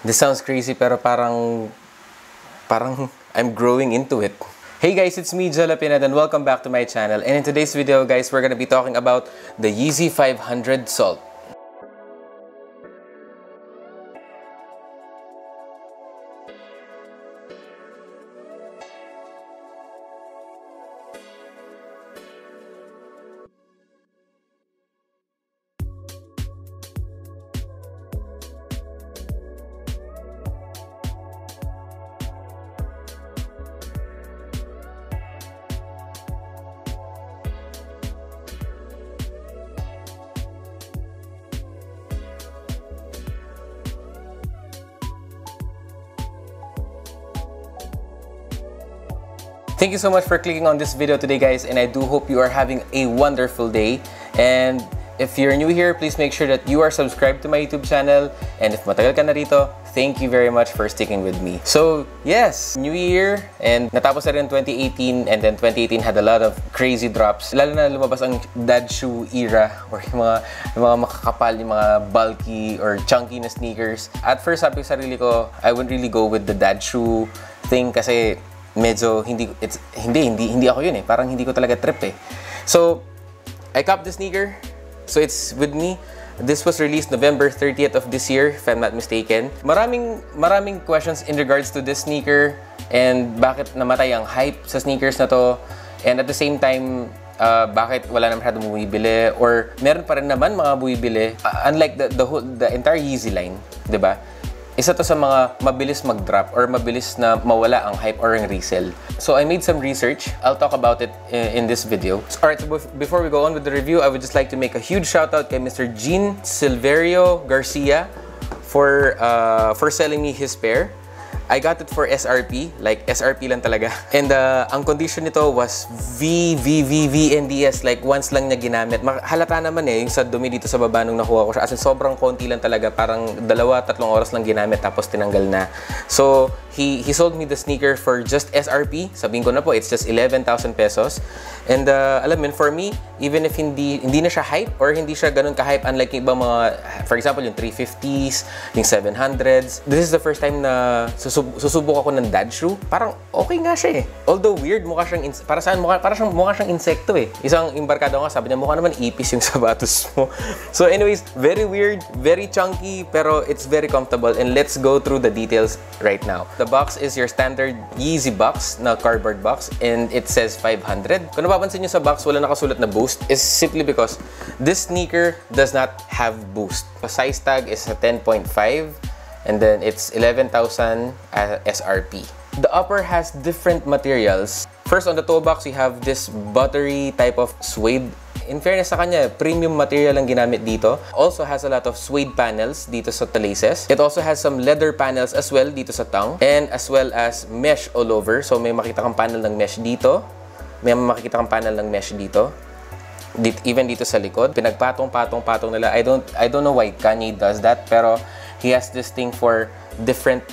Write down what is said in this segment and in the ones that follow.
This sounds crazy pero parang I'm growing into it. Hey guys, it's me, Joe Lapinad, and welcome back to my channel. And in today's video, guys, we're gonna be talking about the Yeezy 500 Salt. Thank you so much for clicking on this video today, guys, and I do hope you are having a wonderful day. And if you're new here, please make sure that you are subscribed to my YouTube channel. And if matagal ka na rito, thank you very much for sticking with me. So, yes, New Year, and natapos na rin 2018, and then 2018 had a lot of crazy drops. Lalo na lumabas ang dad shoe era, or yung mga makakapal, yung mga bulky or chunky na sneakers. At first, sabi ko sa sarili ko, I wouldn't really go with the dad shoe thing kasi medyo hindi ako yun eh. Parang hindi ko talaga trip eh. So, I copped the sneaker. So, it's with me. This was released November 30th of this year, if I'm not mistaken. Maraming questions in regards to this sneaker and bakit namatay ang hype sa sneakers na to. And at the same time, bakit wala na masyadong bumibili or meron pa rin naman mga bumibili. Unlike the entire Yeezy line, 'di ba? Isa to sa mga mabilis mag-drop or mabilis na mawala ang hype or ang resell. So I made some research. I'll talk about it in this video. Alright, so before we go on with the review, I would just like to make a huge shout out kay Mr. Gene Silverio Garcia for selling me his pair. I got it for SRP, like SRP lang talaga. And ang condition nito was VNDS, like once lang niya ginamit. Halata naman eh, yung sa dumi dito sa baba nung nakuha ko siya. As in, sobrang konti lang talaga, parang 2-3 oras lang ginamit tapos tinanggal na. So, he sold me the sneaker for just SRP. Sabihin ko na po, it's just 11,000 pesos. And alam mo, for me, even if hindi na siya hype or hindi siya ganun ka-hype, unlike yung ibang mga, for example, yung 350s, yung 700s. This is the first time na susubok ako ng dad shoe. Parang okay nga siya eh. Although weird, mukha siyang mukha siyang insekto eh. Isang embarkado nga, sabi niya, mukha naman ipis yung sapatos mo. So anyways, very weird, very chunky, pero it's very comfortable. And let's go through the details right now. The box is your standard Yeezy box na cardboard box, and it says 500. Kung napapansin nyo sa box, wala nakasulat na boost, is simply because this sneaker does not have boost. The size tag is a 10.5, and then it's 11,000 SRP. The upper has different materials. First, on the toe box, you have this buttery type of suede. In fairness sa kanya, premium material ang ginamit dito. Also has a lot of suede panels dito sa laces. It also has some leather panels as well dito sa tongue, and as well as mesh all over. So may makita kang panel ng mesh dito. May makikita kang panel ng mesh dito. Even dito sa likod. Pinagpatong-patong nila. I don't know why Kanye does that, pero he has this thing for different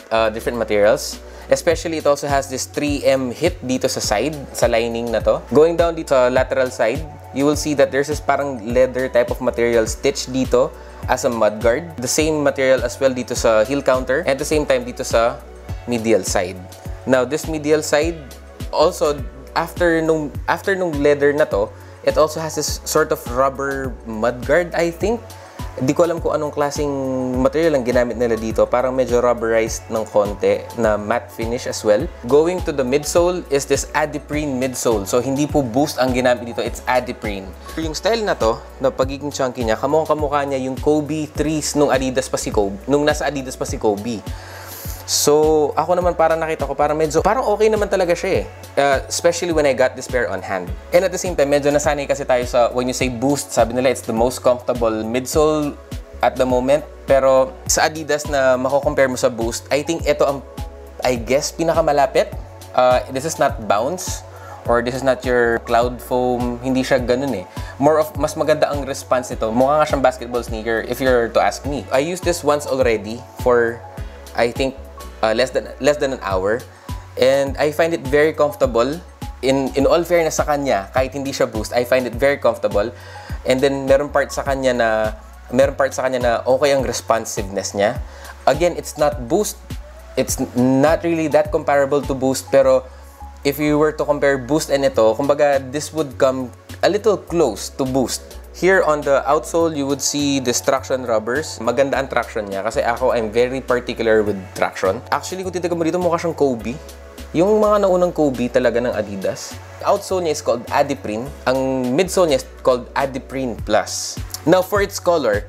materials. Especially, it also has this 3M hit dito sa side, sa lining na to. Going down dito sa lateral side, you will see that there's this parang leather type of material stitched dito as a mudguard. The same material as well dito sa heel counter, and at the same time dito sa medial side. Now, this medial side, also, after nung leather na to, it also has this sort of rubber mudguard, I think. Di ko alam kung anong klaseng material ang ginamit nila dito. Parang medyo rubberized ng konti na matte finish as well. Going to the midsole is this adiprene midsole. So, hindi po boost ang ginamit dito. It's adiprene. Yung style na to, na pagiging chunky niya, kamukha niya yung Kobe 3s nung nasa Adidas pa si Kobe. So, ako naman parang nakita ko, parang okay naman talaga siya eh. Especially when I got this pair on hand. And at the same time, medyo nasanay kasi tayo sa, when you say boost, sabi nila it's the most comfortable midsole at the moment. Pero sa Adidas na mako-compare mo sa boost, I think ito ang, I guess, pinakamalapit. This is not bounce, or this is not your cloud foam. Hindi siya ganun eh. Mas maganda ang response nito. Mukha nga siyang basketball sneaker if you're to ask me. I used this once already for, I think, less than an hour, and I find it very comfortable. In all fairness sa kanya, kahit hindi siya boost, I find it very comfortable. And then meron part sa kanya na okay ang responsiveness niya. Again, it's not Boost. It's not really that comparable to Boost, pero if you were to compare Boost and ito, kumbaga, this would come a little close to Boost. Here on the outsole, you would see this traction rubbers. Maganda ang traction niya kasi ako, I'm very particular with traction. Actually, kung titignan mo dito, mukha siyang Kobe. Yung mga naunang Kobe talaga ng Adidas. Outsole niya is called Adiprene. Ang midsole niya is called Adiprene Plus. Now, for its color,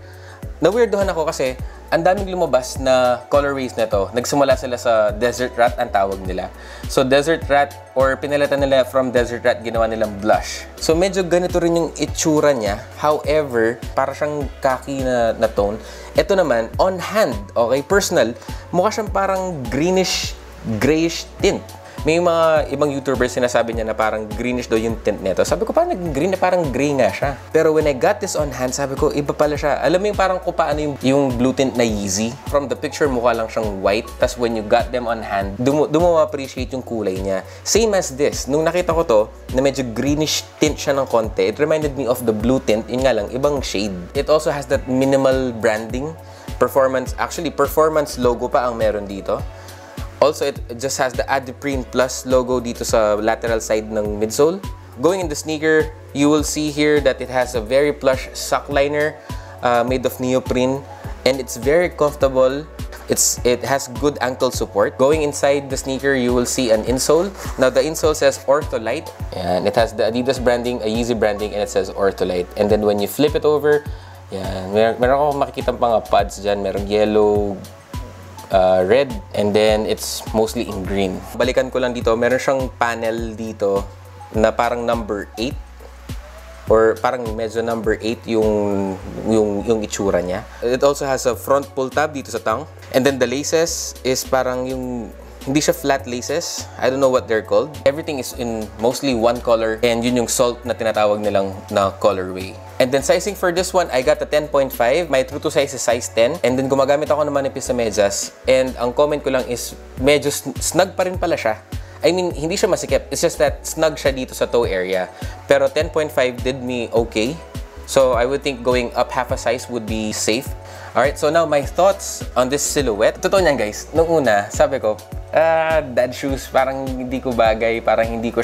na-weirdohan ako kasi ang daming lumabas na colorways na to. Nagsimula sila sa Desert Rat ang tawag nila. So, Desert Rat or pinalitan nila from Desert Rat, ginawa nilang blush. So, medyo ganito rin yung itsura niya. However, para siyang khaki na tone. Ito naman, on hand, okay, personal, mukha siyang parang greenish grayish tint. May mga ibang YouTubers sinasabi niya na parang greenish daw yung tint nito. Sabi ko, parang nag-green na parang gray nga siya. Pero when I got this on hand, sabi ko, iba pala siya. Alam mo yung parang kung paano yung blue tint na Yeezy. From the picture, mukha lang siyang white. Tapos when you got them on hand, doon mo appreciate yung kulay niya. Same as this. Nung nakita ko to, na medyo greenish tint siya ng konti, it reminded me of the blue tint. Yun nga lang, ibang shade. It also has that minimal branding. Performance logo pa ang meron dito. Also, it just has the Adiprene Plus logo dito sa lateral side ng midsole. Going in the sneaker, you will see here that it has a very plush sock liner made of neoprene, and it's very comfortable. It has good ankle support. Going inside the sneaker, you will see an insole. Now, the insole says Ortholite, and it has the Adidas branding, a Yeezy branding, and it says Ortholite. And then when you flip it over, yan, meron akong makikita pang pads dyan. Merong yellow, red, and then it's mostly in green. Balikan ko lang dito, meron siyang panel dito na parang number 8 or parang medyo number 8 yung itsura niya. It also has a front pull tab dito sa tongue, and then the laces is parang yung hindi siya flat laces. I don't know what they're called. Everything is in mostly one color, and yun yung salt na tinatawag nilang na colorway. And then sizing for this one, I got a 10.5. My true to size is size 10. And then gumagamit ako ng manipis na medyas. And ang comment ko lang is medyo snug pa rin pala siya. I mean, hindi siya masikip. It's just that snug siya dito sa toe area. Pero 10.5 did me okay. So I would think going up half a size would be safe. Alright, so now my thoughts on this silhouette. Totoo niyan guys, nung una, sabi ko, dad shoes, parang hindi ko bagay, parang hindi ko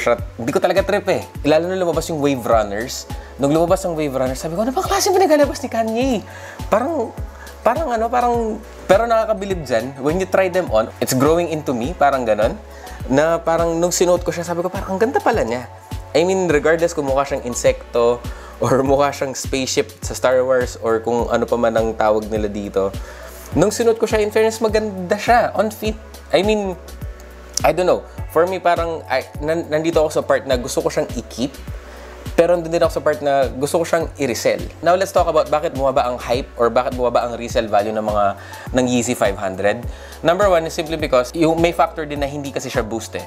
talaga trip eh. Lalo na lumabas yung Wave Runners. Nung lumabas ang Wave Runners, sabi ko, ano bang klase pinagalabas ni Kanye? Parang, pero nakakabilib dyan, when you try them on, it's growing into me, parang ganon. Na parang nung sinuot ko siya, sabi ko, parang ang ganda pala niya. I mean, regardless kung mukha siyang insekto, or mukha siyang spaceship sa Star Wars, or kung ano pa man ang tawag nila dito. Nung sinuot ko siya, in fairness, maganda siya, on feet. I mean, I don't know. For me, parang, nandito ako sa part na gusto ko siyang i-keep, pero nandun din ako sa part na gusto ko siyang i-resell. Now, let's talk about bakit bumaba ang hype or bakit bumaba ang resell value ng Yeezy 500. Number one is simply because may factor din na hindi kasi siya boost eh.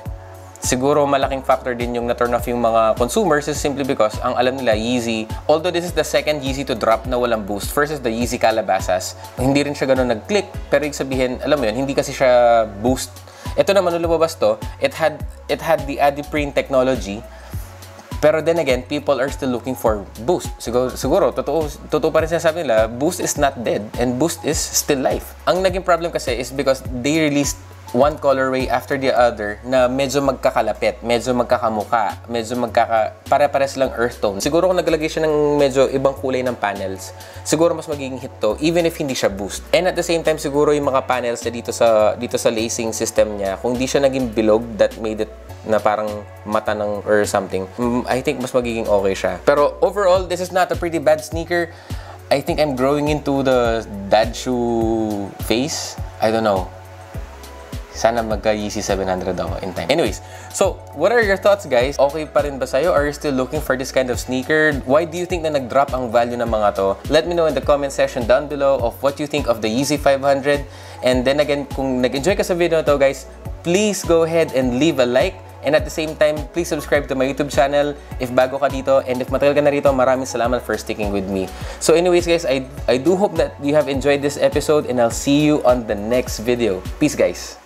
Siguro malaking factor din yung na-turn off yung mga consumers is simply because ang alam nila Yeezy, although this is the second Yeezy to drop na walang boost versus the Yeezy Calabasas, hindi rin siya ganun nag-click. Pero ibig sabihin, alam mo yun, hindi kasi siya boost. Ito naman nung lumabas to, it had the Adiprene technology. Pero then again, people are still looking for boost. Siguro totoo pa rin sinasabi nila, boost is not dead and boost is still life. Ang naging problem kasi is because they released one colorway after the other na medyo magkakalapit, medyo magkakamuka, medyo pare-pare silang earth tone. Siguro kung naglagay siya ng medyo ibang kulay ng panels, siguro mas magiging hit to even if hindi siya boost. And at the same time, siguro yung mga panels na dito sa lacing system niya, kung di siya naging bilog, that made it na parang mata ng or something, I think mas magiging okay siya. Pero overall, this is not a pretty bad sneaker. I think I'm growing into the dad shoe phase. I don't know. Sana magka-Yeezy 700 ako in time. Anyways, so what are your thoughts guys? Okay pa rin ba sa'yo? Are you still looking for this kind of sneaker? Why do you think na nag-drop ang value ng mga to? Let me know in the comment section down below of what you think of the Yeezy 500. And then again, kung nag-enjoy ka sa video na to guys, please go ahead and leave a like. And at the same time, please subscribe to my YouTube channel if bago ka dito. And if matagal ka na rito, maraming salamat for sticking with me. So anyways guys, I do hope that you have enjoyed this episode and I'll see you on the next video. Peace guys!